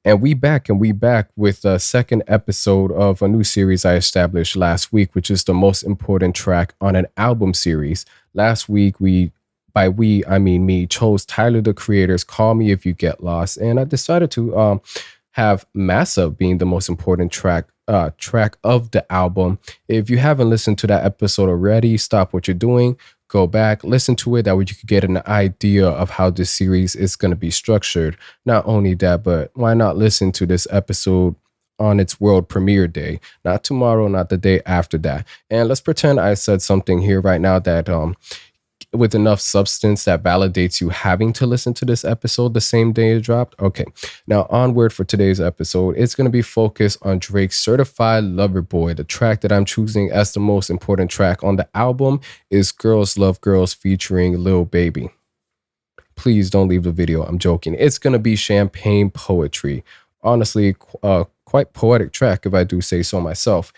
And we back with the second episode of a new series I established last week, which is the most important track on an album series. Last week by we I mean me, chose Tyler the Creator's "Call Me If You Get Lost," and I decided to have "Massa" being the most important track of the album. If you haven't listened to that episode already, stop what you're doing, go back, listen to it. That way you could get an idea of how this series is going to be structured. Not only that, but why not listen to this episode on its world premiere day? Not tomorrow, not the day after that. And let's pretend I said something here right now that with enough substance that validates you having to listen to this episode the same day it dropped. Okay, now onward for today's episode. It's going to be focused on Drake's Certified Lover Boy. The track that I'm choosing as the most important track on the album is Girls Love Girls featuring Lil Baby. Please don't leave the video. I'm joking. It's going to be champagne poetry. Honestly, quite poetic track if I do say so myself.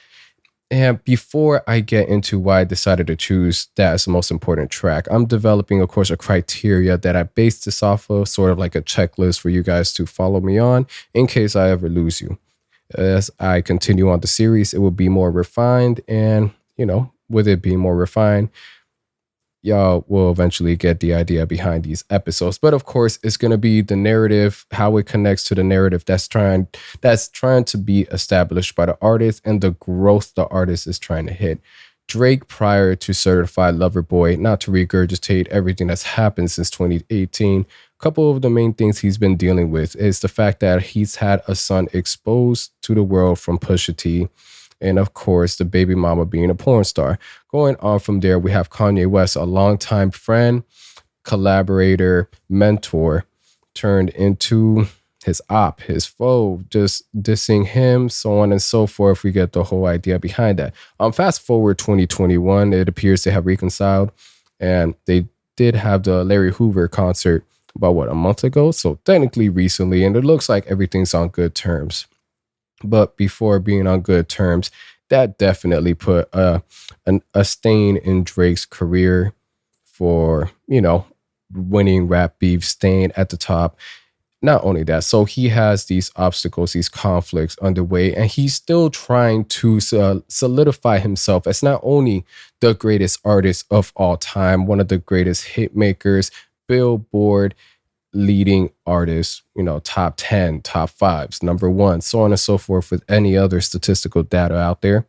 And before I get into why I decided to choose that as the most important track, I'm developing, of course, a criteria that I base this off of, sort of like a checklist for you guys to follow me on in case I ever lose you. As I continue on the series, it will be more refined. And, with it being more refined, y'all will eventually get the idea behind these episodes. But of course, it's going to be the narrative, how it connects to the narrative that's trying to be established by the artist and the growth the artist is trying to hit. Drake, prior to Certified Lover Boy, not to regurgitate everything that's happened since 2018, a couple of the main things he's been dealing with is the fact that he's had a son exposed to the world from Pusha T, and of course, the baby mama being a porn star. Going on from there, we have Kanye West, a longtime friend, collaborator, mentor, turned into his op, his foe, just dissing him, so on and so forth. We get the whole idea behind that. Fast forward 2021, it appears they have reconciled, and they did have the Larry Hoover concert about, a month ago? So technically recently, and it looks like everything's on good terms. But before being on good terms, that definitely put a stain in Drake's career for, winning rap beef, staying at the top. Not only that, so he has these obstacles, these conflicts underway, and he's still trying to solidify himself as not only the greatest artist of all time, one of the greatest hit makers, Billboard leading artists, top 10, top 5s, number 1, so on and so forth with any other statistical data out there.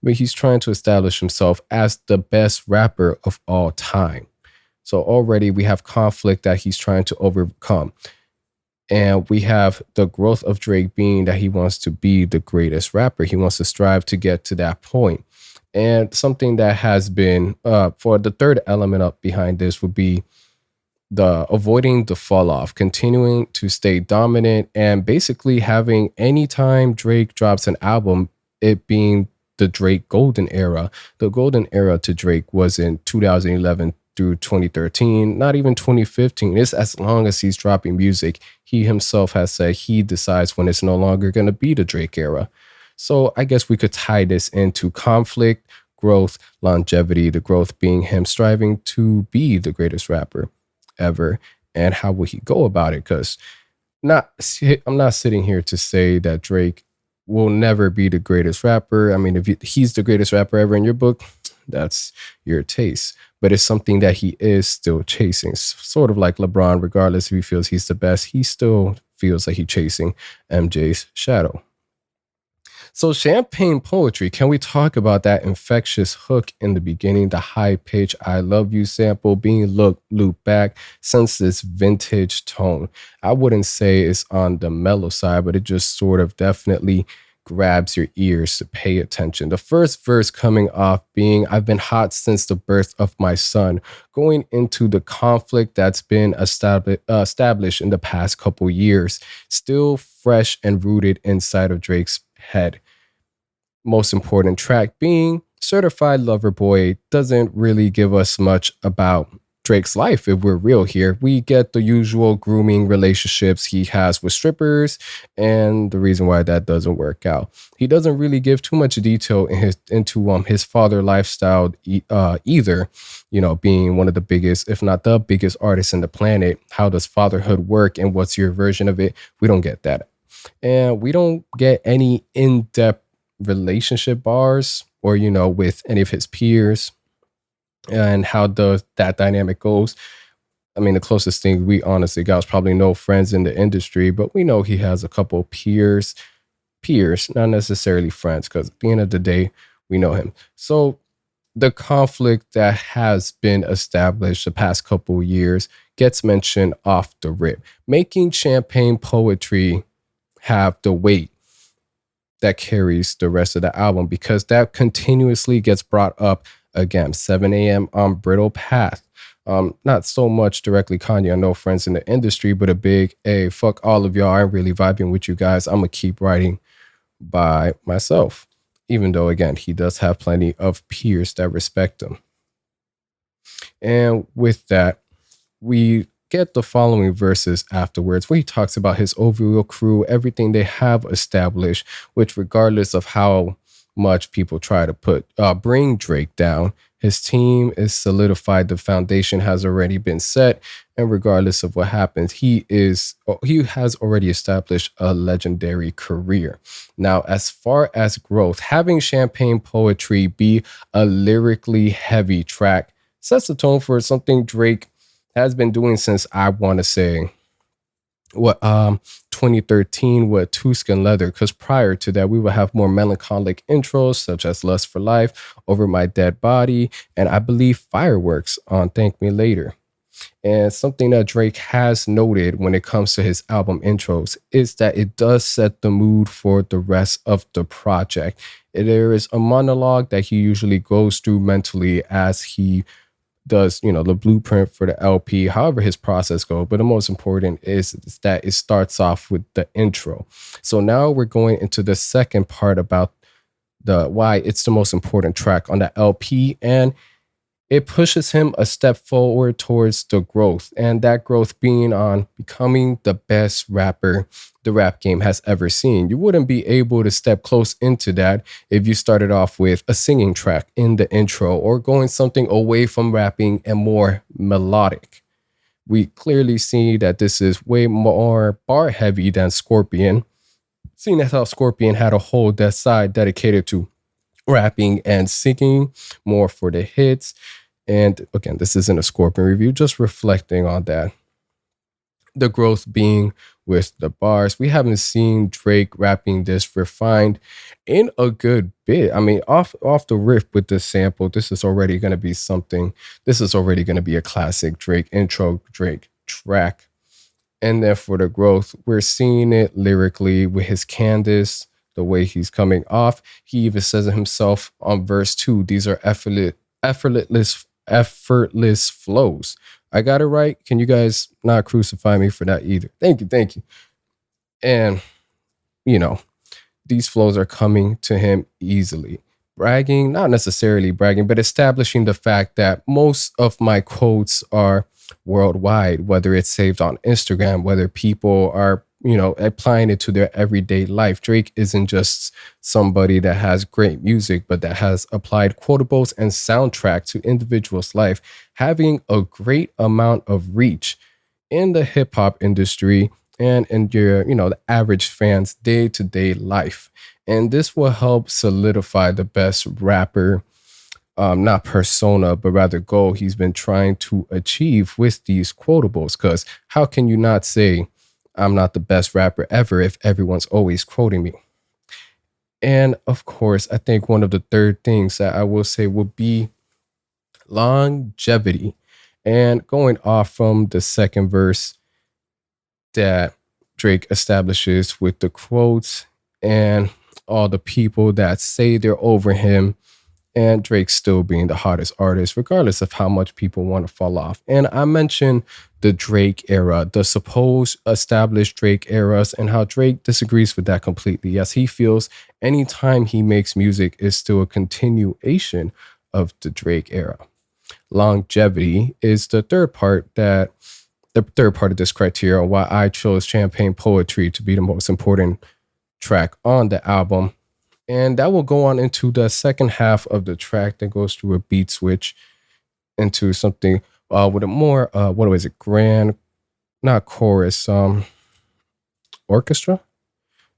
But he's trying to establish himself as the best rapper of all time. So already we have conflict that he's trying to overcome. And we have the growth of Drake being that he wants to be the greatest rapper. He wants to strive to get to that point. And something that has been, for the third element up behind this would be the avoiding the fall off, continuing to stay dominant, and basically having anytime Drake drops an album, it being the Drake golden era. The golden era to Drake was in 2011 through 2013, not even 2015. It's as long as he's dropping music. He himself has said he decides when it's no longer going to be the Drake era. So I guess we could tie this into conflict, growth, longevity, the growth being him striving to be the greatest rapper ever. And how will he go about it? Because I'm not sitting here to say that Drake will never be the greatest rapper. I mean, if he's the greatest rapper ever in your book, that's your taste. But it's something that he is still chasing. Sort of like LeBron, regardless if he feels he's the best, he still feels like he's chasing MJ's shadow. So champagne poetry, can we talk about that infectious hook in the beginning, the high pitch "I love you" sample being looped back, since this vintage tone? I wouldn't say it's on the mellow side, but it just sort of definitely grabs your ears to pay attention. The first verse coming off being "I've been hot since the birth of my son," going into the conflict that's been established in the past couple years, still fresh and rooted inside of Drake's head. Most important track being Certified Lover Boy doesn't really give us much about Drake's life, if we're real here. We get the usual grooming relationships he has with strippers and the reason why that doesn't work out. He doesn't really give too much detail into his father lifestyle either, being one of the biggest, if not the biggest artist in the planet. How does fatherhood work and what's your version of it? We don't get that. And we don't get any in-depth relationship bars or, with any of his peers and how that dynamic goes. I mean, the closest thing we honestly got was probably no friends in the industry, but we know he has a couple peers, not necessarily friends, because at the end of the day, we know him. So the conflict that has been established the past couple years gets mentioned off the rip, making champagne poetry have the weight that carries the rest of the album because that continuously gets brought up again. 7 a.m. on Brittle Path. Not so much directly Kanye. I know friends in the industry, but a big, hey, fuck all of y'all. I'm really vibing with you guys. I'm going to keep writing by myself. Even though, again, he does have plenty of peers that respect him. And with that, we get the following verses afterwards where he talks about his overall crew, everything they have established, which regardless of how much people try to bring Drake down, his team is solidified. The foundation has already been set. And regardless of what happens, he has already established a legendary career. Now, as far as growth, having Champagne Poetry be a lyrically heavy track sets the tone for something Drake has been doing since I want to say 2013 with Tuscan Leather, because prior to that we would have more melancholic intros such as Lust for Life, Over My Dead Body, and I believe Fireworks on Thank Me Later. And something that Drake has noted when it comes to his album intros is that it does set the mood for the rest of the project. There is a monologue that he usually goes through mentally as he does, the blueprint for the LP, however his process goes. But the most important is that it starts off with the intro. So now we're going into the second part about why it's the most important track on the LP. And it pushes him a step forward towards the growth, and that growth being on becoming the best rapper the rap game has ever seen. You wouldn't be able to step close into that if you started off with a singing track in the intro or going something away from rapping and more melodic. We clearly see that this is way more bar heavy than Scorpion, seeing as how Scorpion had a whole side dedicated to rapping and singing more for the hits. And again, this isn't a Scorpion review, just reflecting on that. The growth being with the bars. We haven't seen Drake rapping this refined in a good bit. I mean, off the riff with the sample, this is already going to be something. This is already going to be a classic Drake intro, Drake track. And then for the growth, we're seeing it lyrically with his Candace, the way he's coming off. He even says it himself on verse 2. These are effortless flows. I got it right. Can you guys not crucify me for that either? Thank you. And, these flows are coming to him easily. Bragging, not necessarily bragging, but establishing the fact that most of my quotes are worldwide, whether it's saved on Instagram, whether people are applying it to their everyday life. Drake isn't just somebody that has great music, but that has applied quotables and soundtrack to individuals' life, having a great amount of reach in the hip hop industry and in your, the average fan's day-to-day life. And this will help solidify the best rapper, not persona, but rather goal he's been trying to achieve with these quotables. Because how can you not say, I'm not the best rapper ever if everyone's always quoting me? And of course, I think one of the third things that I will say will be longevity. And going off from the second verse that Drake establishes with the quotes and all the people that say they're over him, and Drake still being the hottest artist, regardless of how much people want to fall off. And I mentioned the Drake era, the supposed established Drake eras, and how Drake disagrees with that completely. Yes, he feels anytime he makes music is still a continuation of the Drake era. Longevity is the third part of this criteria, why I chose Champagne Poetry to be the most important track on the album. And that will go on into the second half of the track that goes through a beat switch into something with a more, grand, not chorus, orchestra.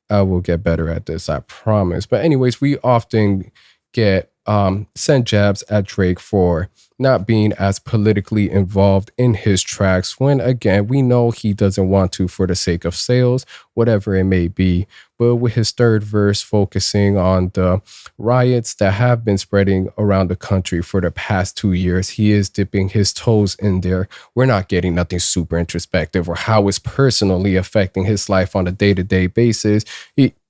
I will get better at this, I promise. But anyways, we often get send jabs at Drake for not being as politically involved in his tracks when again we know he doesn't want to for the sake of sales, whatever it may be. But with his third verse focusing on the riots that have been spreading around the country for the past 2 years, he is dipping his toes in there. We're not getting nothing super introspective or how it's personally affecting his life on a day-to-day basis.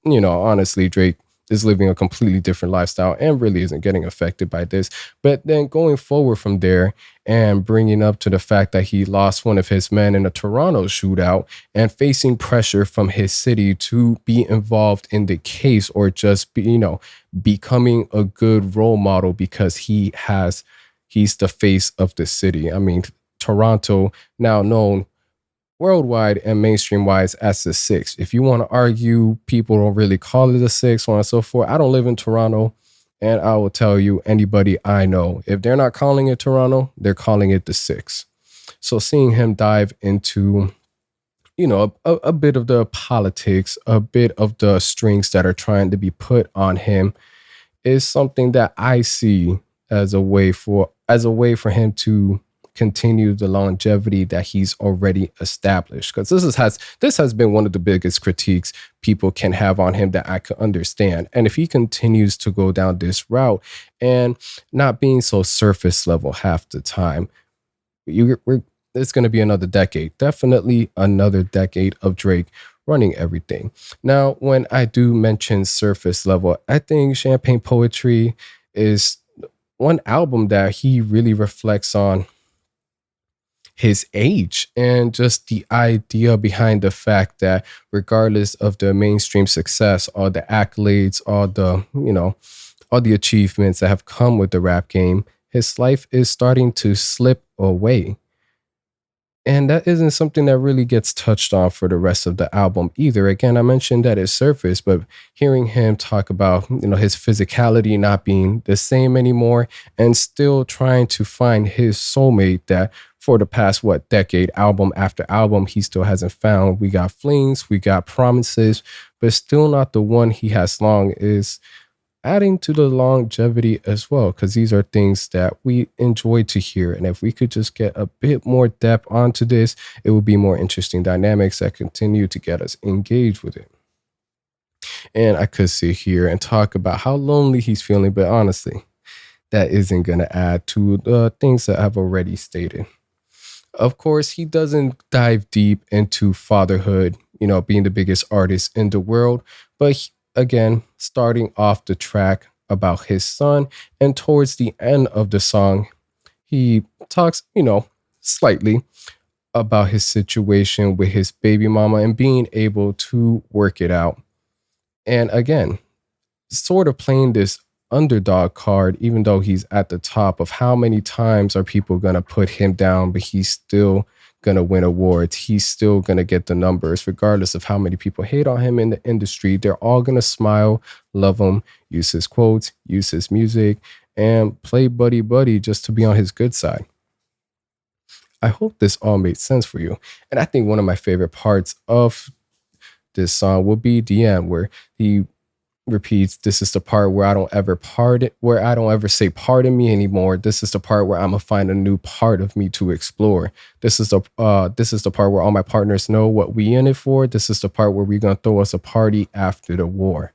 Honestly, Drake is living a completely different lifestyle and really isn't getting affected by this. But then going forward from there and bringing up to the fact that he lost one of his men in a Toronto shootout and facing pressure from his city to be involved in the case or just becoming a good role model because he's the face of the city. I mean, Toronto, now known worldwide and mainstream wise as the six. If you want to argue, people don't really call it the six, so on and so forth. I don't live in Toronto, and I will tell you, anybody I know, if they're not calling it Toronto, they're calling it the six. So seeing him dive into, a bit of the politics, a bit of the strings that are trying to be put on him is something that I see as a way for him to continue the longevity that he's already established. Because this has been one of the biggest critiques people can have on him that I could understand. And if he continues to go down this route and not being so surface level half the time, it's going to be another decade, definitely another decade of Drake running everything. Now, when I do mention surface level, I think Champagne Poetry is one album that he really reflects on his age and just the idea behind the fact that regardless of the mainstream success, all the accolades, all the achievements that have come with the rap game, his life is starting to slip away. And that isn't something that really gets touched on for the rest of the album either. Again, I mentioned that it's surface, but hearing him talk about, his physicality not being the same anymore and still trying to find his soulmate that for the past, decade, album after album, he still hasn't found. We got flings, we got promises, but still not the one he has long is adding to the longevity as well, because these are things that we enjoy to hear. And if we could just get a bit more depth onto this, it would be more interesting dynamics that continue to get us engaged with it. And I could sit here and talk about how lonely he's feeling, but honestly, that isn't going to add to the things that I've already stated. Of course, he doesn't dive deep into fatherhood, being the biggest artist in the world, but again, starting off the track about his son. And towards the end of the song, he talks, slightly about his situation with his baby mama and being able to work it out. And again, sort of playing this underdog card, even though he's at the top of how many times are people going to put him down, but he's still going to win awards. He's still going to get the numbers, regardless of how many people hate on him in the industry. They're all going to smile, love him, use his quotes, use his music, and play buddy buddy just to be on his good side. I hope this all made sense for you. And I think one of my favorite parts of this song will be the end, where he repeats, "This is the part where I don't ever say pardon me anymore. This is the part where I'm gonna find a new part of me to explore. This is the part where all my partners know what we in it for. This is the part where we're gonna throw us a party after the war."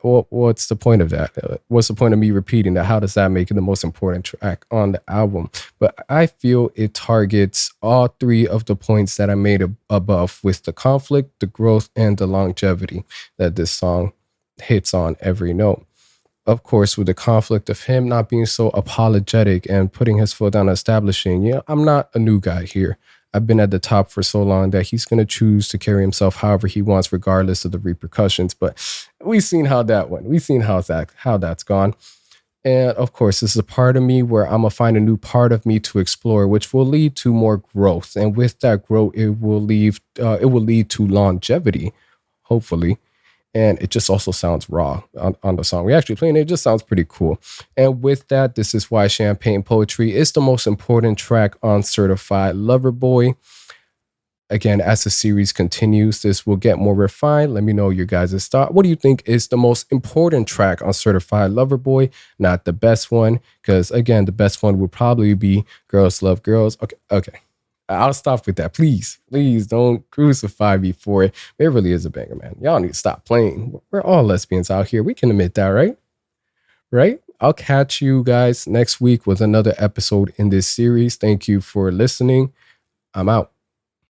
What's the point of that? What's the point of me repeating that? How does that make it the most important track on the album? But I feel it targets all three of the points that I made above, with the conflict, the growth, and the longevity that this song hits on every note. Of course, with the conflict of him not being so apologetic and putting his foot down, establishing, I'm not a new guy here. I've been at the top for so long that he's going to choose to carry himself however he wants, regardless of the repercussions. But we've seen how that went. We've seen how that's gone. And of course, this is a part of me where I'm going to find a new part of me to explore, which will lead to more growth. And with that growth, it will lead to longevity, hopefully. And it just also sounds raw on the song. We actually playing it. It just sounds pretty cool. And with that, this is why Champagne Poetry is the most important track on Certified Lover Boy. again, as the series continues, this will get more refined. Let me know your guys' thought. What do you think is the most important track on Certified Lover Boy? Not the best one, because again, the best one would probably be Girls Love Girls. Okay. I'll stop with that. Please don't crucify me for it. It really is a banger, man. Y'all need to stop playing. We're all lesbians out here. We can admit that, right? Right? I'll catch you guys next week with another episode in this series. Thank you for listening. I'm out.